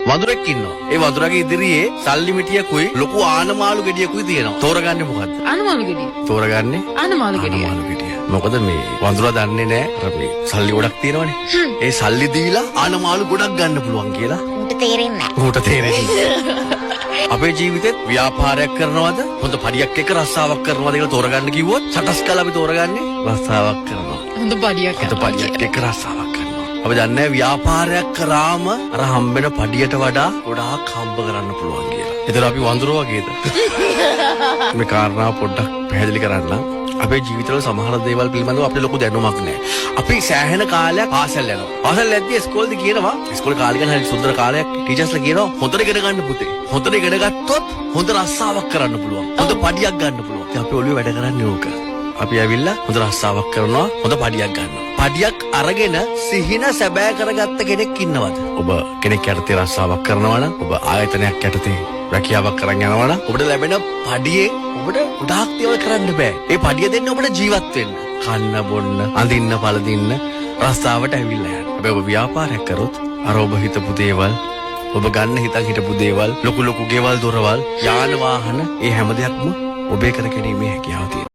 වඳුරෙක් ඉන්නවා. ඒ වඳුරගේ ඉදිරියේ සල්ලි මිටියකුයි ලොකු ආනමාළු ගෙඩියකුයි තියෙනවා. තෝරගන්නේ මොකද්ද? ආනමාළු ගෙඩිය. තෝරගන්නේ ආනමාළු ගෙඩිය. ආනමාළු ගෙඩිය. මොකද මේ වඳුරා දන්නේ නැහැ අර මේ සල්ලි ගොඩක් තියෙනවනේ. ඒ සල්ලි දීලා ආනමාළු ගොඩක් ගන්න පුළුවන් කියලා. උන්ට තේරෙන්නේ නැහැ. ඌට තේරෙන්නේ. අපේ ජීවිතේත් ව්‍යාපාරයක් කරනවද හොඳ පඩියක් එක්ක රස්සාවක් කරනවද කියලා තෝරගන්න කිව්වොත් සටස් කළා අපි තෝරගන්නේ රස්සාවක් කරනවා. හොඳ පඩියක්. හොඳ පඩියක් එක්ක රස්සාවක් කරනවා. අපි දන්නේ ව්‍යාපාරයක් කරාම අර හම්බෙන පඩියට වඩා ගොඩාක් හම්බ කරන්න පුළුවන් කියලා. ඒතර අපි වඳුරෝ වගේද? මේ කාරණා පොඩ්ඩක් පැහැදිලි කරන්න. අපේ ජීවිතවල සමහර දේවල් පිළිබඳව අපිට ලොකු දැනුමක් නැහැ. අපි සෑහෙන කාලයක් පාසල් යනවා. පාසල් යද්දී ඉස්කෝලේදී කියනවා ඉස්කෝලේ කාලේ ගැන හරි සුන්දර කාලයක් ටීචර්ස්ලා කියනවා හොඳට ඉගෙන ගන්න පුතේ. හොඳට ඉගෙන ගත්තොත් හොඳ රස්සාවක් කරන්න පුළුවන්. හොඳ පඩියක් ගන්න පුළුවන්. ඉතින් අපි ඔළුවේ වැඩ කරන්නේ ඕක. අපි ඇවිල්ලා හොඳ රස්සාවක් කරනවා හොඳ පඩියක් ගන්නවා. පඩියක් අරගෙන සිහින සැබෑ කරගත්ත කෙනෙක් ඉන්නවද? ඔබ කෙනෙක් යටතේ රස්සාවක් කරනවා නම් ඔබ ආයතනයක් යටතේ රැකියාවක් කරන් යනවා නම් ඔබට ලැබෙන පඩියේ ඔබට ගොඩාක් දේවල් කරන්න බෑ. ඒ පඩිය දෙන්නේ ඔබට ජීවත් වෙන්න. කන්න බොන්න, අඳින්න, පළඳින්න, රස්සාවට ඇවිල්ලා යන්න. හැබැයි ඔබ ව්‍යාපාරයක් කරොත් අර ඔබ හිතපු දේවල් ඔබ ගන්න හිතන් හිටපු දේවල් ලොකු ලොකු ගෙවල් දොරවල් යාන වාහන ඒ හැම දෙයක්ම ඔබේ කර ගැනීමේ හැකියාව තියෙනවා.